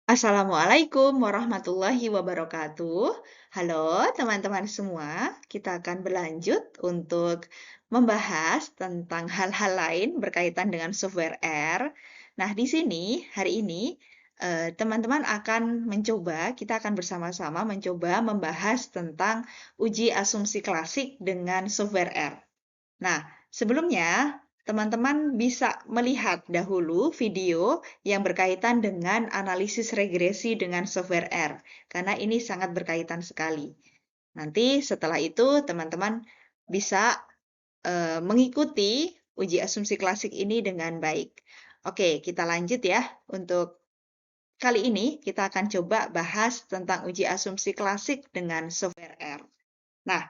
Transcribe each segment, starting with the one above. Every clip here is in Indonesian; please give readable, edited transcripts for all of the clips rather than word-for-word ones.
Assalamualaikum warahmatullahi wabarakatuh. Halo teman-teman semua, kita akan berlanjut untuk membahas tentang hal-hal lain berkaitan dengan software R. Nah, di sini hari ini teman-teman akan kita akan bersama-sama mencoba membahas tentang uji asumsi klasik dengan software R. Nah, sebelumnya teman-teman bisa melihat dahulu video yang berkaitan dengan analisis regresi dengan software R, karena ini sangat berkaitan sekali. Nanti setelah itu teman-teman bisa mengikuti uji asumsi klasik ini dengan baik. Oke, kita lanjut ya. Untuk kali ini kita akan coba bahas tentang uji asumsi klasik dengan software R. Nah,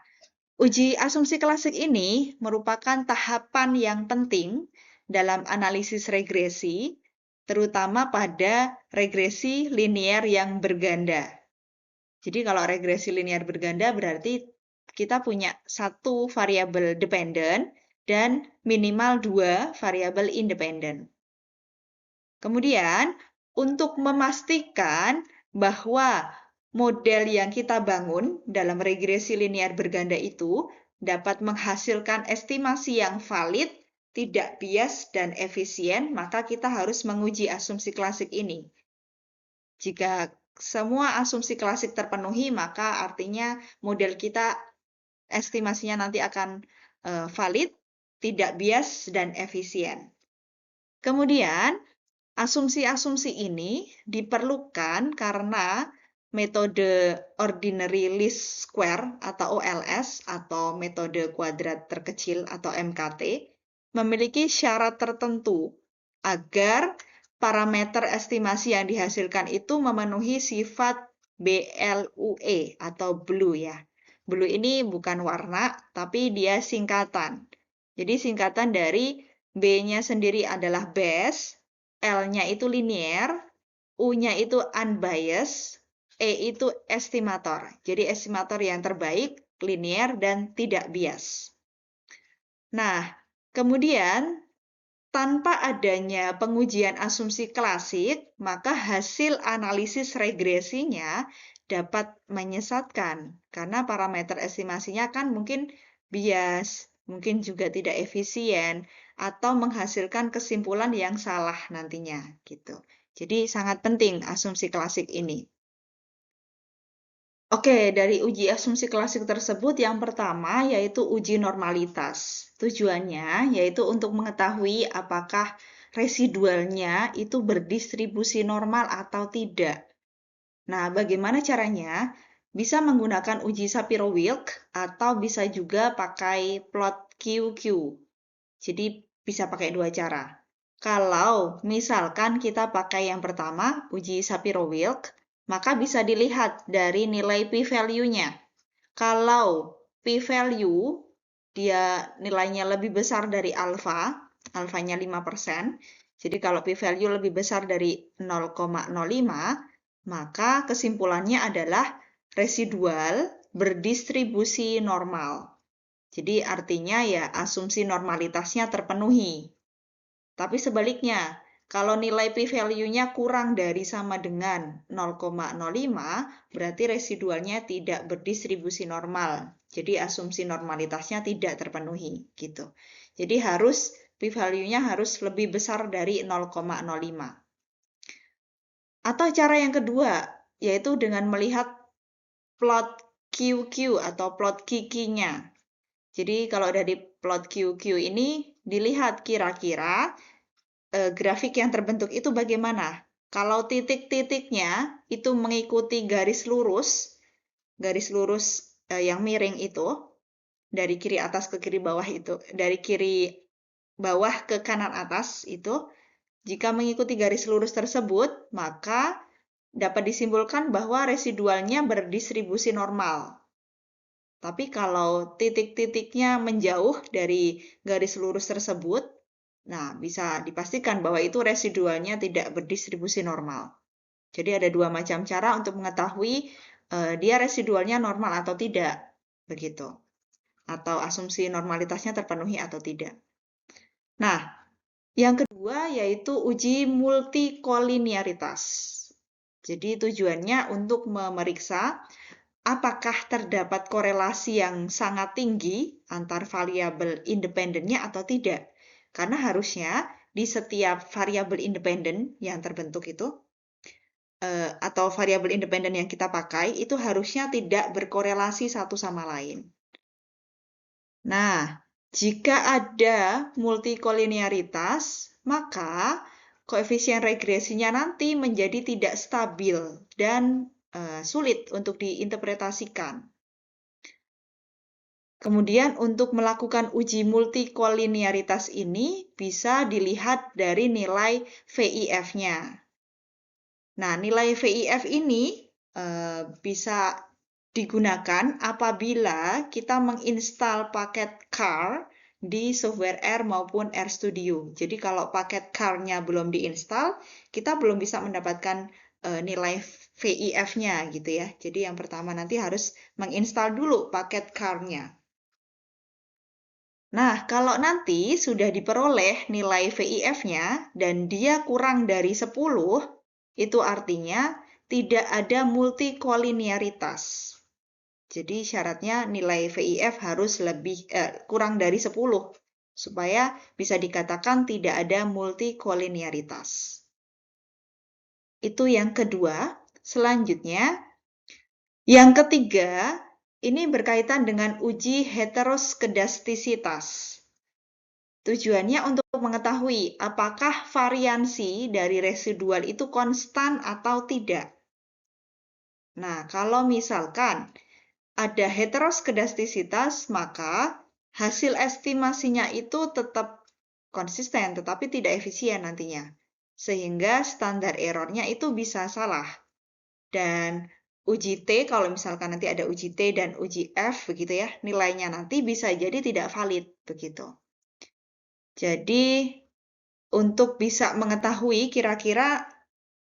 uji asumsi klasik ini merupakan tahapan yang penting dalam analisis regresi, terutama pada regresi linear yang berganda. Jadi kalau regresi linear berganda berarti kita punya satu variabel dependen dan minimal dua variabel independen. Kemudian, untuk memastikan bahwa model yang kita bangun dalam regresi linear berganda itu dapat menghasilkan estimasi yang valid, tidak bias, dan efisien, maka kita harus menguji asumsi klasik ini. Jika semua asumsi klasik terpenuhi, maka artinya model kita estimasinya nanti akan valid, tidak bias, dan efisien. Kemudian, asumsi-asumsi ini diperlukan karena metode ordinary least square atau OLS atau metode kuadrat terkecil atau MKT memiliki syarat tertentu agar parameter estimasi yang dihasilkan itu memenuhi sifat BLUE atau blue ya. Blue ini bukan warna, tapi dia singkatan. Jadi singkatan dari B-nya sendiri adalah base, L-nya itu linear, U-nya itu unbiased, E itu estimator. Jadi estimator yang terbaik, linear, dan tidak bias. Nah, kemudian tanpa adanya pengujian asumsi klasik, maka hasil analisis regresinya dapat menyesatkan karena parameter estimasinya kan mungkin bias, mungkin juga tidak efisien atau menghasilkan kesimpulan yang salah nantinya gitu. Jadi sangat penting asumsi klasik ini. Oke, dari uji asumsi klasik tersebut yang pertama yaitu uji normalitas. Tujuannya yaitu untuk mengetahui apakah residualnya itu berdistribusi normal atau tidak. Nah, bagaimana caranya? Bisa menggunakan uji Shapiro-Wilk atau bisa juga pakai plot QQ. Jadi bisa pakai dua cara. Kalau misalkan kita pakai yang pertama, uji Shapiro-Wilk, maka bisa dilihat dari nilai p-value-nya. Kalau p-value dia nilainya lebih besar dari alfa, alfanya 5%, jadi kalau p-value lebih besar dari 0,05, maka kesimpulannya adalah residual berdistribusi normal. Jadi artinya ya asumsi normalitasnya terpenuhi. Tapi sebaliknya, kalau nilai p-value-nya kurang dari sama dengan 0,05, berarti residualnya tidak berdistribusi normal. Jadi asumsi normalitasnya tidak terpenuhi gitu. Jadi p-value-nya harus lebih besar dari 0,05. Atau cara yang kedua, yaitu dengan melihat plot QQ atau plot Kiki-nya. Jadi kalau dari plot QQ ini dilihat kira-kira grafik yang terbentuk itu bagaimana. Kalau titik-titiknya itu mengikuti garis lurus yang miring itu, dari kiri atas ke kiri bawah itu, dari kiri bawah ke kanan atas itu, jika mengikuti garis lurus tersebut, maka dapat disimpulkan bahwa residualnya berdistribusi normal. Tapi kalau titik-titiknya menjauh dari garis lurus tersebut, nah bisa dipastikan bahwa itu residualnya tidak berdistribusi normal. Jadi ada dua macam cara untuk mengetahui dia residualnya normal atau tidak, begitu. Atau asumsi normalitasnya terpenuhi atau tidak. Nah, yang kedua yaitu uji multikolinearitas. Jadi tujuannya untuk memeriksa apakah terdapat korelasi yang sangat tinggi antar variabel independennya atau tidak. Karena harusnya di setiap variabel independen yang terbentuk itu, atau variabel independen yang kita pakai, itu harusnya tidak berkorelasi satu sama lain. Nah, jika ada multikolinearitas, maka koefisien regresinya nanti menjadi tidak stabil dan sulit untuk diinterpretasikan. Kemudian untuk melakukan uji multikolinearitas ini bisa dilihat dari nilai VIF-nya. Nah, nilai VIF ini bisa digunakan apabila kita menginstal paket CAR di software R maupun RStudio. Jadi kalau paket CAR-nya belum diinstal, kita belum bisa mendapatkan nilai VIF-nya gitu ya. Jadi yang pertama nanti harus menginstal dulu paket CAR-nya. Nah, kalau nanti sudah diperoleh nilai VIF-nya dan dia kurang dari 10, itu artinya tidak ada multikolinearitas. Jadi syaratnya nilai VIF harus kurang dari 10 supaya bisa dikatakan tidak ada multikolinearitas. Itu yang kedua. Selanjutnya, yang ketiga, ini berkaitan dengan uji heteroskedastisitas. Tujuannya untuk mengetahui apakah variansi dari residual itu konstan atau tidak. Nah, kalau misalkan ada heteroskedastisitas, maka hasil estimasinya itu tetap konsisten, tetapi tidak efisien nantinya. Sehingga standar errornya itu bisa salah. Dan uji T, kalau misalkan nanti ada uji T dan uji F, begitu ya, nilainya nanti bisa jadi tidak valid, begitu. Jadi, untuk bisa mengetahui kira-kira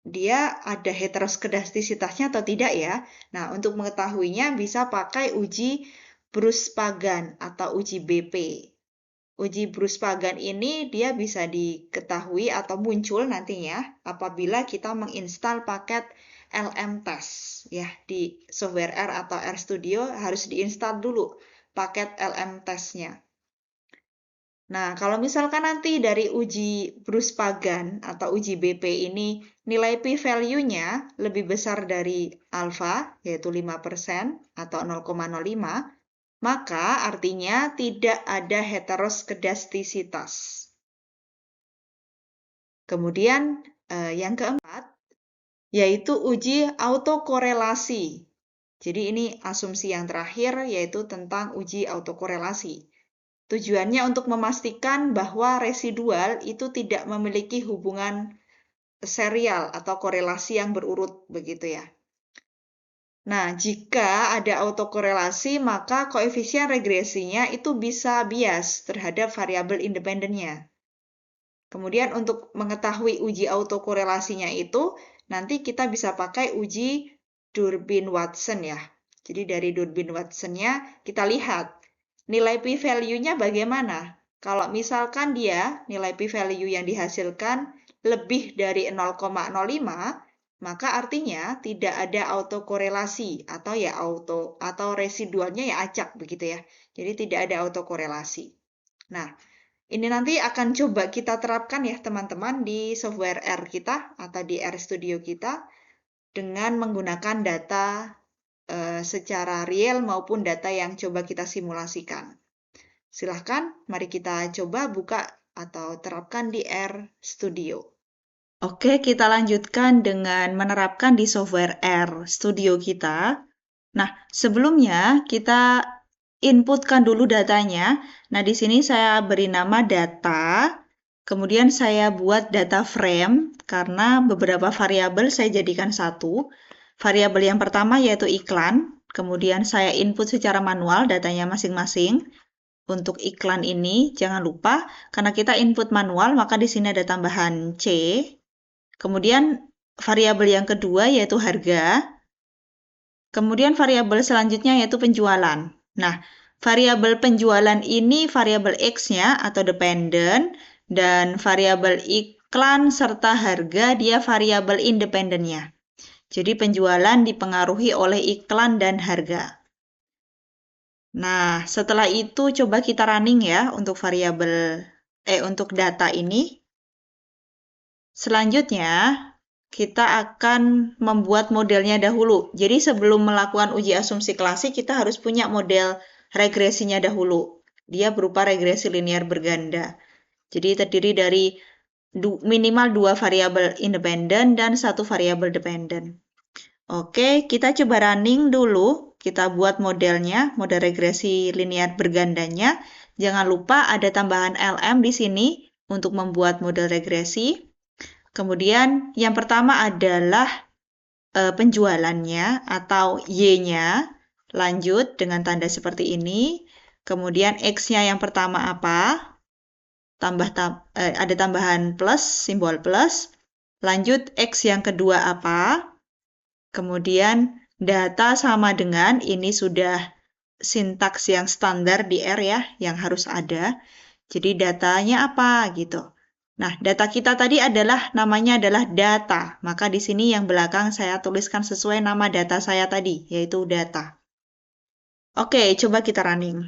dia ada heteroskedastisitasnya atau tidak ya. Nah, untuk mengetahuinya bisa pakai uji Bruce-Pagan atau uji BP. Uji Bruce-Pagan ini dia bisa diketahui atau muncul nantinya apabila kita menginstal paket LM-Test ya di software R atau RStudio harus diinstal dulu paket LM-Test-nya. Nah, kalau misalkan nanti dari uji Bruce-Pagan atau uji BP ini nilai p-value-nya lebih besar dari alfa, yaitu 5% atau 0,05, maka artinya tidak ada heteroskedastisitas. Kemudian yang keempat, yaitu uji autokorelasi. Jadi ini asumsi yang terakhir, yaitu tentang uji autokorelasi. Tujuannya untuk memastikan bahwa residual itu tidak memiliki hubungan serial atau korelasi yang berurut, begitu ya. Nah, jika ada autokorelasi, maka koefisien regresinya itu bisa bias terhadap variabel independennya. Kemudian untuk mengetahui uji autokorelasinya itu, nanti kita bisa pakai uji Durbin-Watson ya. Jadi dari Durbin-Watson-nya kita lihat nilai p-value-nya bagaimana? Kalau misalkan dia nilai p-value yang dihasilkan lebih dari 0,05, maka artinya tidak ada autokorelasi atau residualnya ya acak begitu ya. Jadi tidak ada autokorelasi. Nah, ini nanti akan coba kita terapkan ya teman-teman di software R kita atau di RStudio kita dengan menggunakan data secara real maupun data yang coba kita simulasikan. Silahkan, mari kita coba buka atau terapkan di RStudio. Oke, kita lanjutkan dengan menerapkan di software RStudio kita. Nah, sebelumnya kita inputkan dulu datanya. Nah, di sini saya beri nama data. Kemudian saya buat data frame karena beberapa variabel saya jadikan satu. Variabel yang pertama yaitu iklan. Kemudian saya input secara manual datanya masing-masing. Untuk iklan ini jangan lupa karena kita input manual maka di sini ada tambahan C. Kemudian variabel yang kedua yaitu harga. Kemudian variabel selanjutnya yaitu penjualan. Nah, variabel penjualan ini variabel X-nya atau dependent dan variabel iklan serta harga dia variabel independennya. Jadi penjualan dipengaruhi oleh iklan dan harga. Nah, setelah itu coba kita running ya untuk untuk data ini. Selanjutnya, kita akan membuat modelnya dahulu. Jadi sebelum melakukan uji asumsi klasik, kita harus punya model regresinya dahulu. Dia berupa regresi linear berganda. Jadi terdiri dari minimal 2 variabel independen dan 1 variabel dependen. Oke, kita coba running dulu. Kita buat modelnya, model regresi linear bergandanya. Jangan lupa ada tambahan LM di sini untuk membuat model regresi. Kemudian yang pertama adalah penjualannya atau Y-nya. Lanjut dengan tanda seperti ini. Kemudian X-nya yang pertama apa? Ada tambahan plus, simbol plus. Lanjut X yang kedua apa? Kemudian data sama dengan, ini sudah sintaks yang standar di R ya, yang harus ada. Jadi datanya apa gitu. Nah, data kita tadi namanya adalah data. Maka di sini yang belakang saya tuliskan sesuai nama data saya tadi, yaitu data. Oke, coba kita running.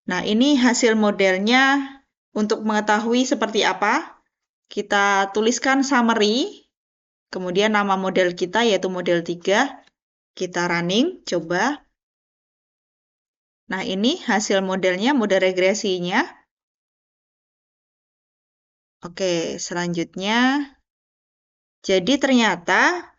Nah, ini hasil modelnya. Untuk mengetahui seperti apa, kita tuliskan summary. Kemudian nama model kita yaitu model 3. Kita running, coba. Nah, ini hasil modelnya, model regresinya. Oke, selanjutnya. Jadi ternyata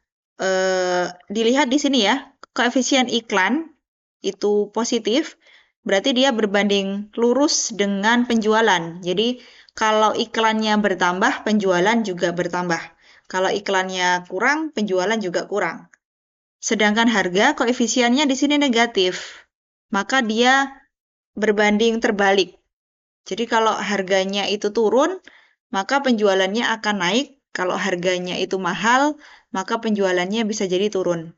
dilihat di sini ya, koefisien iklan itu positif, berarti dia berbanding lurus dengan penjualan. Jadi kalau iklannya bertambah, penjualan juga bertambah. Kalau iklannya kurang, penjualan juga kurang. Sedangkan harga koefisiennya di sini negatif, maka dia berbanding terbalik. Jadi kalau harganya itu turun, maka penjualannya akan naik. Kalau harganya itu mahal, maka penjualannya bisa jadi turun.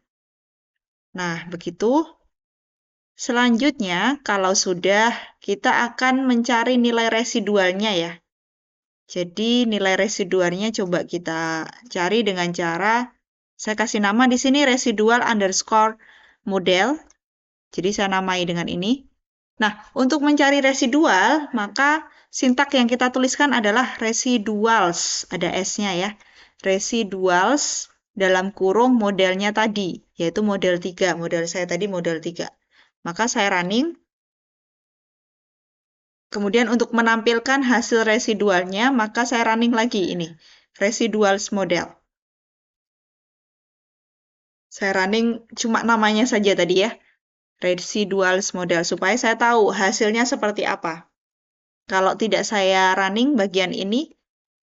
Nah, begitu. Selanjutnya, kalau sudah, kita akan mencari nilai residualnya ya. Jadi nilai residualnya coba kita cari dengan cara, saya kasih nama di sini residual underscore model. Jadi saya namai dengan ini. Nah, untuk mencari residual, maka sintak yang kita tuliskan adalah residuals. Ada S-nya ya. Residuals dalam kurung modelnya tadi, yaitu model 3. Model saya tadi model 3. Maka saya running. Kemudian untuk menampilkan hasil residualnya, maka saya running lagi ini. Residuals model. Saya running cuma namanya saja tadi ya. Residuals model, supaya saya tahu hasilnya seperti apa. Kalau tidak saya running bagian ini,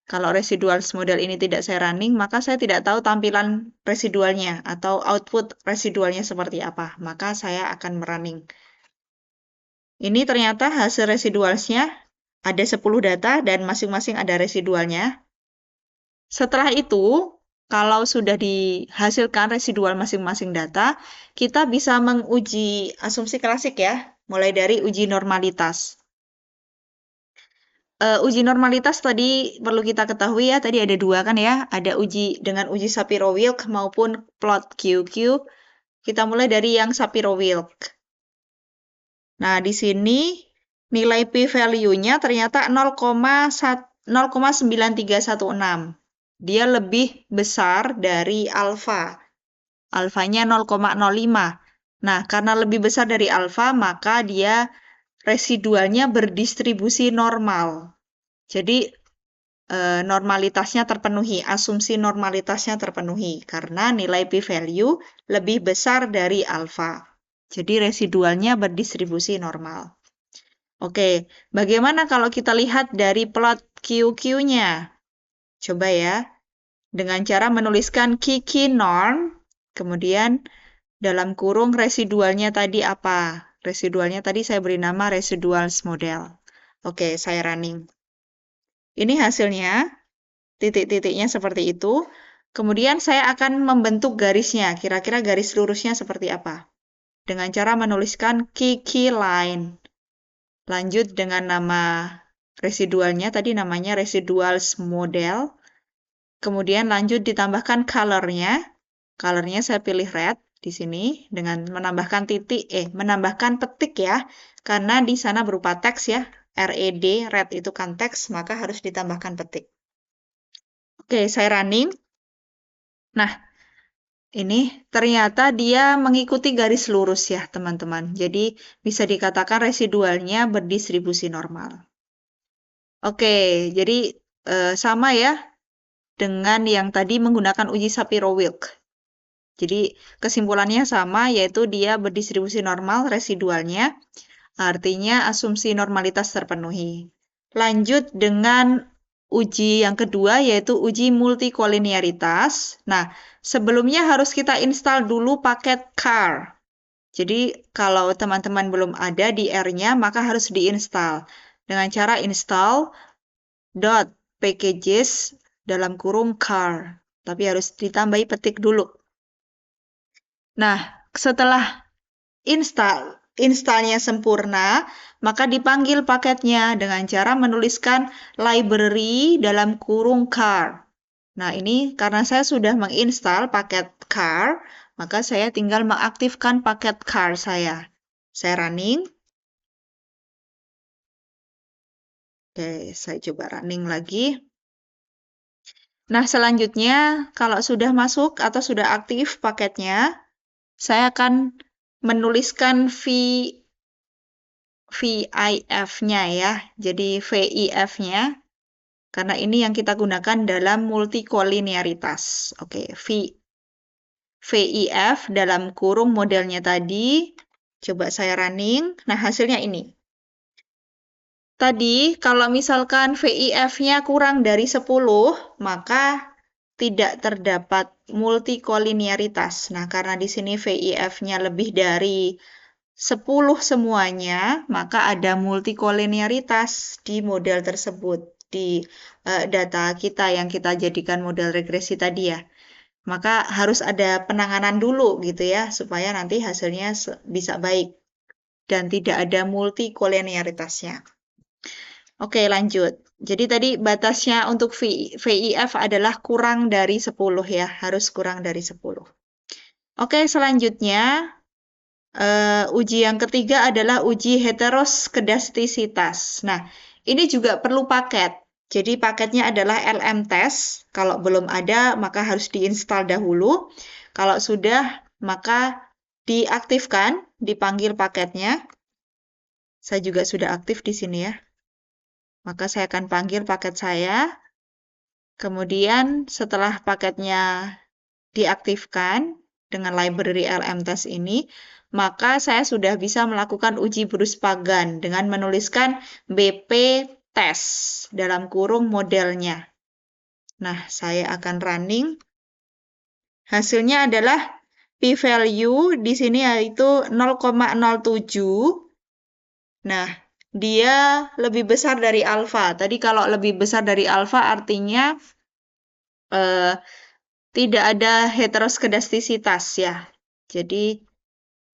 kalau residuals model ini tidak saya running, maka saya tidak tahu tampilan residualnya atau output residualnya seperti apa. Maka saya akan merunning. Ini ternyata hasil residualsnya ada 10 data dan masing-masing ada residualnya. Setelah itu, kalau sudah dihasilkan residual masing-masing data, kita bisa menguji asumsi klasik ya, mulai dari uji normalitas. Uji normalitas tadi perlu kita ketahui ya, tadi ada 2 kan ya, ada dengan uji Shapiro-Wilk maupun plot QQ. Kita mulai dari yang Shapiro-Wilk. Nah, di sini nilai p-value-nya ternyata 0,9316. Dia lebih besar dari alfa. Alfanya 0,05. Nah, karena lebih besar dari alfa, maka dia residualnya berdistribusi normal. Jadi, normalitasnya terpenuhi, asumsi normalitasnya terpenuhi, karena nilai p-value lebih besar dari alfa. Jadi residualnya berdistribusi normal. Oke, bagaimana kalau kita lihat dari plot QQ-nya? Coba ya, dengan cara menuliskan key norm, kemudian dalam kurung residualnya tadi apa? Residualnya tadi saya beri nama residuals model. Oke, saya running. Ini hasilnya, titik-titiknya seperti itu. Kemudian saya akan membentuk garisnya, kira-kira garis lurusnya seperti apa? Dengan cara menuliskan key line. Lanjut dengan nama residualnya, tadi namanya residuals model. Kemudian lanjut ditambahkan color-nya. Colornya saya pilih red di sini dengan menambahkan menambahkan petik ya. Karena di sana berupa teks ya. RED, red itu kan teks, maka harus ditambahkan petik. Oke, saya running. Nah, ini ternyata dia mengikuti garis lurus ya, teman-teman. Jadi, bisa dikatakan residualnya berdistribusi normal. Oke, jadi sama ya dengan yang tadi menggunakan uji Shapiro-Wilk. Jadi, kesimpulannya sama, yaitu dia berdistribusi normal residualnya. Artinya asumsi normalitas terpenuhi. Lanjut dengan uji yang kedua, yaitu uji multikolinearitas. Nah, sebelumnya harus kita install dulu paket CAR. Jadi, kalau teman-teman belum ada di R-nya, maka harus diinstal. Dengan cara install .packages dalam kurung CAR. Tapi harus ditambahi petik dulu. Nah, setelah installnya sempurna, maka dipanggil paketnya dengan cara menuliskan library dalam kurung CAR. Nah, ini karena saya sudah menginstal paket CAR, maka saya tinggal mengaktifkan paket CAR saya. Saya running. Oke, saya coba running lagi. Nah, selanjutnya kalau sudah masuk atau sudah aktif paketnya, saya akan menuliskan VIF-nya ya. Jadi VIF-nya, karena ini yang kita gunakan dalam multikolinearitas. Oke, VIF dalam kurung modelnya tadi. Coba saya running. Nah, hasilnya ini. Tadi, kalau misalkan VIF-nya kurang dari 10, maka tidak terdapat multikolinearitas. Nah, karena di sini VIF-nya lebih dari 10 semuanya, maka ada multikolinearitas di model tersebut, di data kita yang kita jadikan model regresi tadi ya. Maka harus ada penanganan dulu gitu ya, supaya nanti hasilnya bisa baik dan tidak ada multikolinearitasnya. Oke, lanjut. Jadi tadi batasnya untuk VIF adalah kurang dari 10 ya, harus kurang dari 10. Oke, selanjutnya uji yang ketiga adalah uji heteroskedastisitas. Nah, ini juga perlu paket. Jadi paketnya adalah LM-test. Kalau belum ada, maka harus diinstal dahulu. Kalau sudah, maka diaktifkan, dipanggil paketnya. Saya juga sudah aktif di sini ya. Maka saya akan panggil paket saya. Kemudian setelah paketnya diaktifkan dengan library LM-test ini, maka saya sudah bisa melakukan uji Bruce-Pagan dengan menuliskan BP test dalam kurung modelnya. Nah, saya akan running. Hasilnya adalah p-value di sini yaitu 0,07. Nah, dia lebih besar dari alfa. Tadi kalau lebih besar dari alfa artinya tidak ada heteroskedastisitas ya. Jadi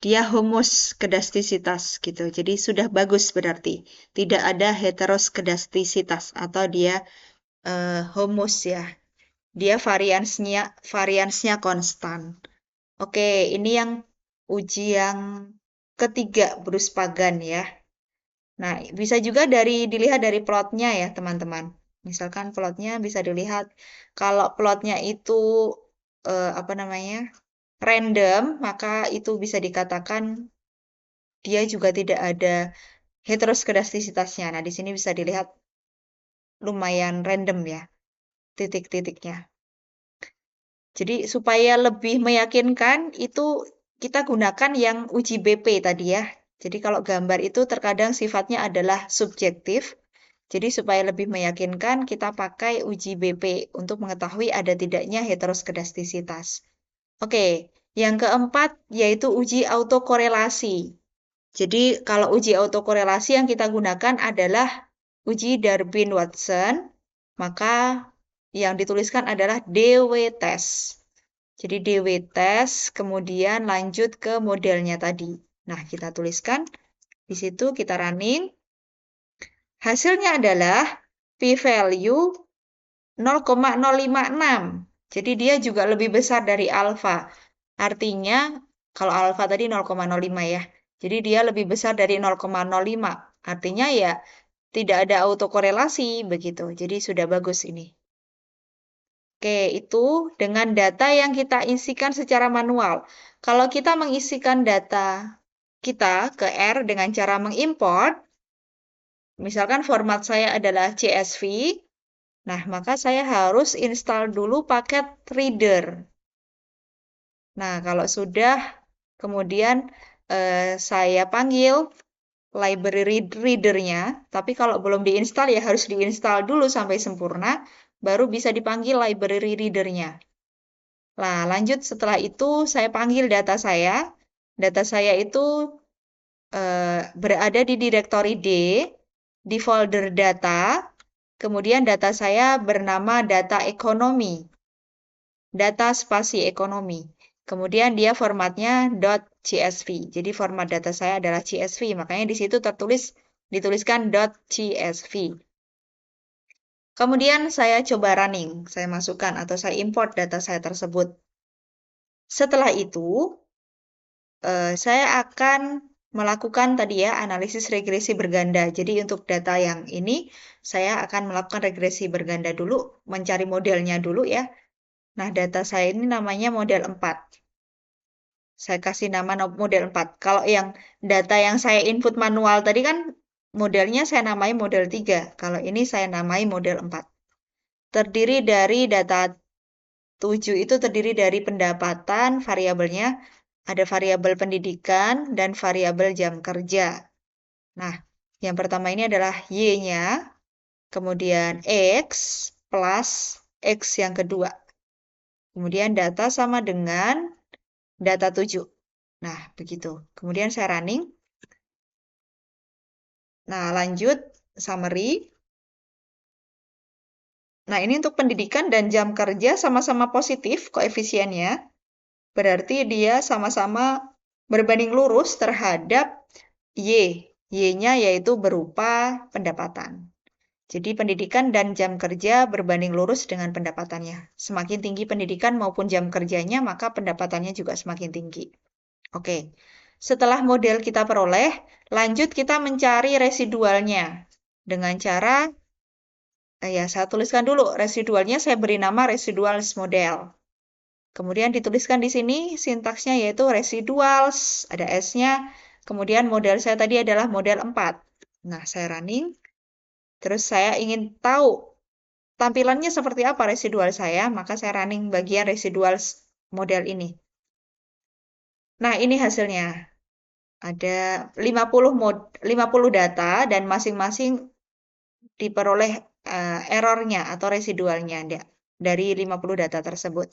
dia homoskedastisitas gitu. Jadi sudah bagus berarti. Tidak ada heteroskedastisitas atau dia homos ya. Dia variansnya konstan. Oke, ini yang uji yang ketiga Bruce-Pagan ya. Nah, bisa juga dilihat dari plotnya ya, teman-teman. Misalkan plotnya bisa dilihat kalau plotnya itu random, maka itu bisa dikatakan dia juga tidak ada heteroskedastisitasnya. Nah, di sini bisa dilihat lumayan random ya titik-titiknya. Jadi supaya lebih meyakinkan itu kita gunakan yang uji BP tadi ya. Jadi kalau gambar itu terkadang sifatnya adalah subjektif. Jadi supaya lebih meyakinkan kita pakai uji BP untuk mengetahui ada tidaknya heteroskedastisitas. Oke, yang keempat yaitu uji autokorelasi. Jadi kalau uji autokorelasi yang kita gunakan adalah uji Darwin-Watson, maka yang dituliskan adalah DW test. Jadi DW test, kemudian lanjut ke modelnya tadi. Nah, kita tuliskan di situ, kita running. Hasilnya adalah p-value 0,056. Jadi dia juga lebih besar dari alfa. Artinya, kalau alfa tadi 0,05 ya. Jadi dia lebih besar dari 0,05. Artinya ya tidak ada autokorelasi begitu. Jadi sudah bagus ini. Oke, itu dengan data yang kita isikan secara manual. Kalau kita mengisikan data kita ke R dengan cara mengimport, misalkan format saya adalah CSV, nah maka saya harus install dulu paket reader. Nah, kalau sudah, kemudian saya panggil library reader-nya, tapi kalau belum diinstal ya harus diinstal dulu sampai sempurna, baru bisa dipanggil library reader-nya. Nah, lanjut setelah itu saya panggil data saya. Data saya itu berada di direktori D, di folder data, kemudian data saya bernama data ekonomi, data spasi ekonomi. Kemudian dia formatnya .csv. Jadi format data saya adalah CSV, makanya di situ dituliskan .csv. Kemudian saya coba running, saya masukkan atau saya import data saya tersebut. Setelah itu, saya akan melakukan tadi ya analisis regresi berganda. Jadi untuk data yang ini, saya akan melakukan regresi berganda dulu, mencari modelnya dulu ya. Nah, data saya ini namanya model 4. Saya kasih nama model 4. Kalau yang data yang saya input manual tadi kan modelnya saya namai model 3. Kalau ini saya namai model 4. Terdiri dari data 7 itu terdiri dari pendapatan, variabelnya ada variabel pendidikan dan variabel jam kerja. Nah, yang pertama ini adalah Y-nya, kemudian X plus X yang kedua. Kemudian data sama dengan data 7. Nah, begitu. Kemudian saya running. Nah, lanjut summary. Nah, ini untuk pendidikan dan jam kerja sama-sama positif koefisiennya. Berarti dia sama-sama berbanding lurus terhadap Y. Y-nya yaitu berupa pendapatan. Jadi pendidikan dan jam kerja berbanding lurus dengan pendapatannya. Semakin tinggi pendidikan maupun jam kerjanya, maka pendapatannya juga semakin tinggi. Oke, setelah model kita peroleh, lanjut kita mencari residualnya. Dengan cara, ya saya tuliskan dulu residualnya, saya beri nama residuals model. Kemudian dituliskan di sini sintaksnya yaitu residuals, ada S-nya. Kemudian model saya tadi adalah model 4. Nah, saya running. Terus saya ingin tahu tampilannya seperti apa residual saya, maka saya running bagian residuals model ini. Nah, ini hasilnya. Ada 50 data dan masing-masing diperoleh errornya atau residualnya dari 50 data tersebut.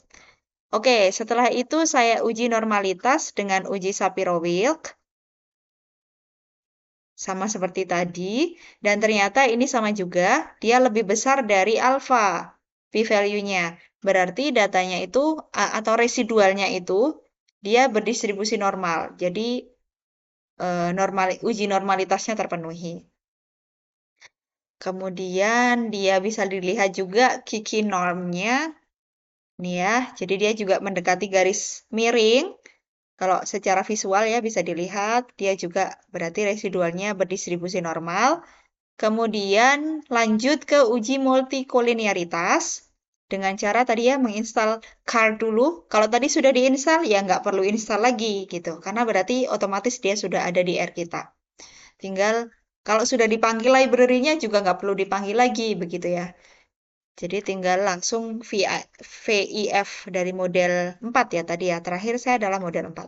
Oke, setelah itu saya uji normalitas dengan uji Shapiro-Wilk. Sama seperti tadi. Dan ternyata ini sama juga, dia lebih besar dari alpha p-value-nya. Berarti datanya itu, atau residualnya itu, dia berdistribusi normal. Jadi, uji normalitasnya terpenuhi. Kemudian dia bisa dilihat juga Kiki normnya. Nih ya, jadi dia juga mendekati garis miring. Kalau secara visual ya bisa dilihat, dia juga berarti residualnya berdistribusi normal. Kemudian lanjut ke uji multikolinearitas. Dengan cara tadi ya menginstal CAR dulu. Kalau tadi sudah diinstal, ya nggak perlu install lagi gitu. Karena berarti otomatis dia sudah ada di R kita. Tinggal kalau sudah dipanggil library-nya juga nggak perlu dipanggil lagi begitu ya. Jadi tinggal langsung VIF dari model 4 ya tadi ya. Terakhir saya adalah model 4.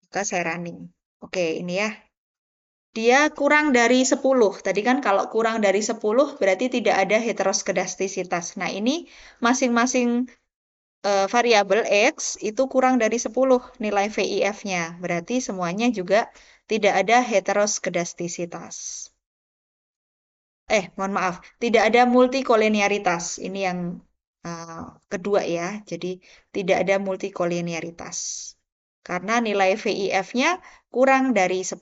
Maka saya running. Oke, ini ya. Dia kurang dari 10. Tadi kan kalau kurang dari 10 berarti tidak ada heteroskedastisitas. Nah, ini masing-masing variabel X itu kurang dari 10 nilai VIF-nya. Berarti semuanya juga tidak ada heteroskedastisitas. Mohon maaf, tidak ada multikolinearitas. Ini yang kedua ya. Jadi tidak ada multikolinearitas. Karena nilai VIF-nya kurang dari 10.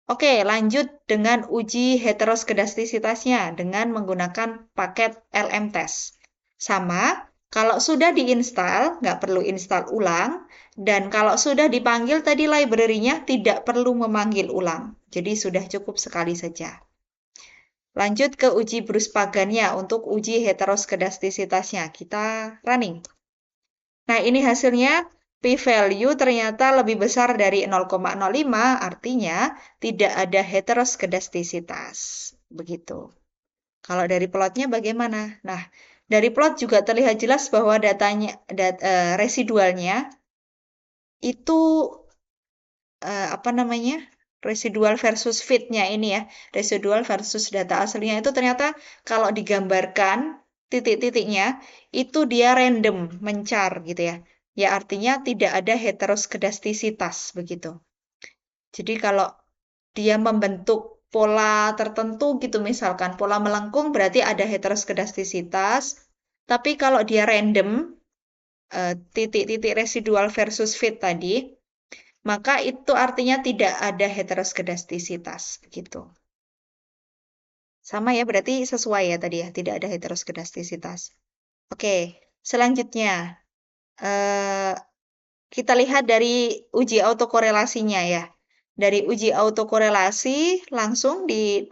Oke, lanjut dengan uji heteroskedastisitasnya dengan menggunakan paket LM test. Sama, kalau sudah diinstal, nggak perlu install ulang. Dan kalau sudah dipanggil tadi library-nya, tidak perlu memanggil ulang. Jadi sudah cukup sekali saja. Lanjut ke uji Bruce-Pagannya untuk uji heteroskedastisitasnya. Kita running. Nah, ini hasilnya p-value ternyata lebih besar dari 0,05, artinya tidak ada heteroskedastisitas. Begitu. Kalau dari plotnya bagaimana? Nah, dari plot juga terlihat jelas bahwa residualnya itu apa namanya? Residual versus fit-nya ini ya. Residual versus data aslinya itu ternyata kalau digambarkan titik-titiknya itu dia random, mencar gitu ya. Ya artinya tidak ada heteroskedastisitas begitu. Jadi kalau dia membentuk pola tertentu gitu misalkan pola melengkung berarti ada heteroskedastisitas. Tapi kalau dia random titik-titik residual versus fit tadi, maka itu artinya tidak ada heteroskedastisitas gitu. Sama ya, berarti sesuai ya tadi ya, tidak ada heteroskedastisitas. Oke, selanjutnya eh, kita lihat dari uji autokorelasinya ya. Dari uji autokorelasi langsung di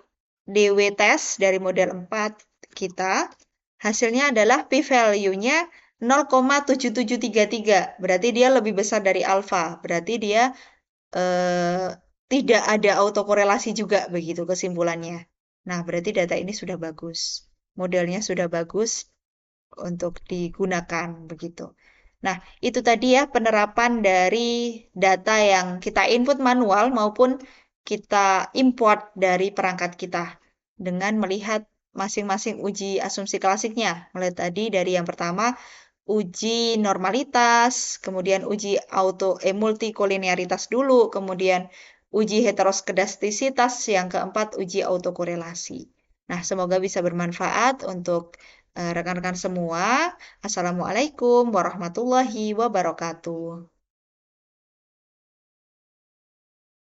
DW test dari model 4 kita, hasilnya adalah p-value-nya 0,7733. Berarti dia lebih besar dari alfa. Berarti dia eh, tidak ada autokorelasi juga begitu kesimpulannya. Nah, berarti data ini sudah bagus. Modelnya sudah bagus untuk digunakan begitu. Nah, itu tadi ya penerapan dari data yang kita input manual maupun kita import dari perangkat kita dengan melihat masing-masing uji asumsi klasiknya. Mulai tadi dari yang pertama uji normalitas, kemudian uji multikolinearitas dulu, kemudian uji heteroskedastisitas, yang keempat uji autokorelasi. Nah, semoga bisa bermanfaat untuk rekan-rekan semua. Assalamualaikum warahmatullahi wabarakatuh.